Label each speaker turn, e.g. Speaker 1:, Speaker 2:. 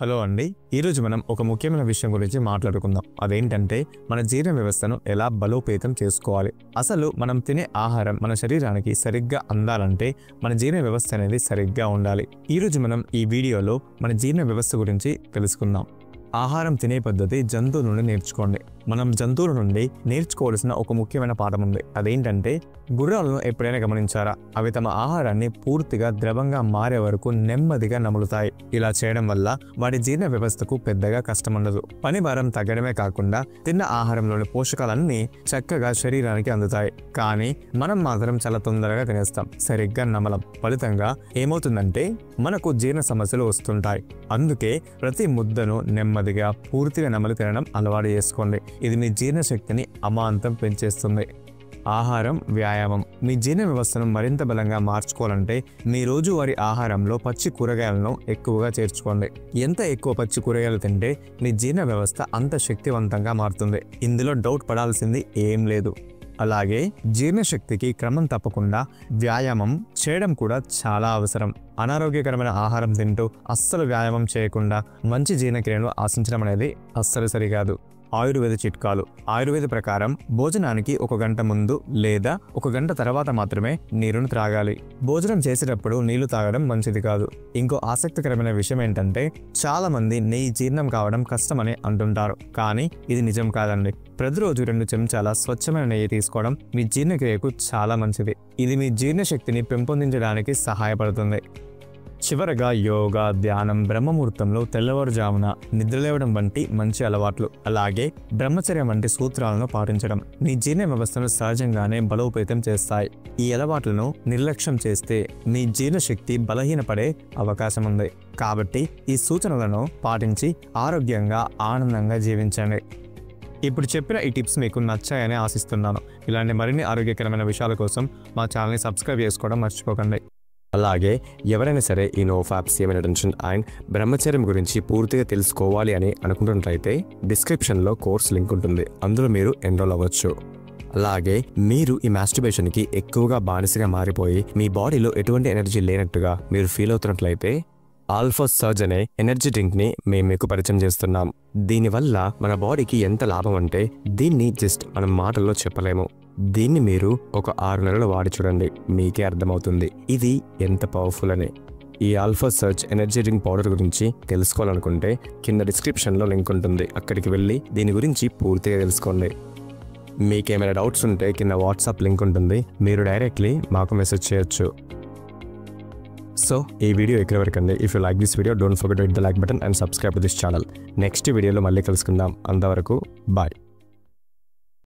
Speaker 1: Hello అండి, ఈరోజు మనం ఒక ముఖ్యమైన విషయం గురించి మాట్లాడుకుందాం. అదేంటంటే మన జీర్ణ వ్యవస్థను ఎలా బలోపేతం చేసుకోవాలి. అసలు మనం తినే ఆహారం మన శరీరానికి సరిగ్గా అందాలంటే మన జీర్ణ వ్యవస్థ అనేది సరిగ్గా ఉండాలి. ఈరోజు మనం ఈ వీడియోలో మన జీర్ణ వ్యవస్థ గురించి తెలుసుకుందాం. ఆహారం తినే పద్ధతి జంతువుల నుండి నేర్చుకోండి. మనం జంతువుల నుండి నేర్చుకోవాల్సిన ఒక ముఖ్యమైన పాఠం ఉంది. అదేంటంటే గుర్రాలను ఎప్పుడైనా గమనించారా? అవి తమ ఆహారాన్ని పూర్తిగా ద్రవంగా మారే వరకు నెమ్మదిగా నములుతాయి. ఇలా చేయడం వల్ల వాటి జీర్ణ వ్యవస్థకు పెద్దగా కష్టముండదు. పని భారం తగ్గడమే కాకుండా తిన్న ఆహారంలోని పోషకాలన్నీ చక్కగా శరీరానికి అందుతాయి. కానీ మనం మాత్రం చాలా తొందరగా తినేస్తాం, సరిగ్గా నమలం. ఫలితంగా ఏమవుతుందంటే మనకు జీర్ణ సమస్యలు వస్తుంటాయి. అందుకే ప్రతి ముద్దను నెమ్మదిగా పూర్తిగా నమలి తినడం అలవాటు చేసుకోండి. ఇది మీ జీర్ణశక్తిని అమాంతం పెంచేస్తుంది. ఆహారం, వ్యాయామం. మీ జీర్ణ వ్యవస్థను మరింత బలంగా మార్చుకోవాలంటే మీ రోజువారీ ఆహారంలో పచ్చి కూరగాయలను ఎక్కువగా చేర్చుకోండి. ఎంత ఎక్కువ పచ్చి కూరగాయలు తింటే మీ జీర్ణ వ్యవస్థ అంత శక్తివంతంగా మారుతుంది. ఇందులో డౌట్ పడాల్సింది ఏం లేదు. అలాగే జీర్ణశక్తికి క్రమం తప్పకుండా వ్యాయామం చేయడం కూడా చాలా అవసరం. అనారోగ్యకరమైన ఆహారం తింటూ అస్సలు వ్యాయామం చేయకుండా మంచి జీర్ణక్రియను ఆశించడం అనేది అస్సలు సరికాదు. ఆయుర్వేద చిట్కాలు. ఆయుర్వేద ప్రకారం భోజనానికి 1 గంట ముందు లేదా 1 గంట తర్వాత మాత్రమే నీరును త్రాగాలి. భోజనం చేసేటప్పుడు నీళ్లు తాగడం మంచిది కాదు. ఇంకో ఆసక్తికరమైన విషయం ఏంటంటే చాలా మంది నెయ్యి జీర్ణం కావడం కష్టమని అంటుంటారు. కానీ ఇది నిజం కాదండి. ప్రతిరోజు 2 చెంచాల స్వచ్ఛమైన నెయ్యి తీసుకోవడం మీ జీర్ణక్రియకు చాలా మంచిది. ఇది మీ జీర్ణశక్తిని పెంపొందించడానికి సహాయపడుతుంది. చివరగా యోగా, ధ్యానం, బ్రహ్మముహూర్తంలో తెల్లవారుజామున నిద్రలేవడం వంటి మంచి అలవాట్లు, అలాగే బ్రహ్మచర్యం వంటి సూత్రాలను పాటించడం మీ జీర్ణ వ్యవస్థను సహజంగానే బలోపేతం చేస్తాయి. ఈ అలవాట్లను నిర్లక్ష్యం చేస్తే మీ జీర్ణశక్తి బలహీనపడే అవకాశం ఉంది. కాబట్టి ఈ సూచనలను పాటించి ఆరోగ్యంగా, ఆనందంగా జీవించండి. ఇప్పుడు చెప్పిన ఈ టిప్స్ మీకు నచ్చాయని ఆశిస్తున్నాను. ఇలాంటి మరిన్ని ఆరోగ్యకరమైన విషయాల కోసం మా ఛానల్ని సబ్స్క్రైబ్ చేసుకోవడం మర్చిపోకండి. అలాగే ఎవరైనా సరే ఈ నోఫాప్, సెమెన్ రిటెన్షన్ అండ్ బ్రహ్మచర్యం గురించి పూర్తిగా తెలుసుకోవాలి అని అనుకుంటున్నట్లయితే డిస్క్రిప్షన్లో కోర్స్ లింక్ ఉంటుంది. అందులో మీరు ఎన్రోల్ అవ్వచ్చు. అలాగే మీరు ఈ మాస్టర్బేషన్కి ఎక్కువగా బానిసగా మారిపోయి మీ బాడీలో ఎటువంటి ఎనర్జీ లేనట్టుగా మీరు ఫీల్ అవుతున్నట్లయితే ఆల్ఫా సర్జ్ అనే ఎనర్జీ డ్రింక్ని మేము మీకు పరిచయం చేస్తున్నాం. దీనివల్ల మన బాడీకి ఎంత లాభం అంటే దీన్ని జస్ట్ మనం మాటల్లో చెప్పలేము. దీన్ని మీరు ఒక 6 నెలలు వాడి చూడండి, మీకే అర్థమవుతుంది ఇది ఎంత పవర్ఫుల్ అని. ఈ alpha surge energy drink powder గురించి తెలుసుకోవాలనుకుంటే కింద డిస్క్రిప్షన్లో లింక్ ఉంటుంది. అక్కడికి వెళ్ళి దీని గురించి పూర్తిగా తెలుసుకోండి. మీకేమైనా డౌట్స్ ఉంటే కింద వాట్సాప్ లింక్ ఉంటుంది, మీరు డైరెక్ట్లీ మాకు మెసేజ్ చేయొచ్చు. సో ఈ వీడియో ఎక్కడి వరకు అండి. If you like this video, don't forget to hit the like button and subscribe to this channel. Next వీడియోలో మళ్ళీ కలుసుకుందాం. అంతవరకు బాయ్.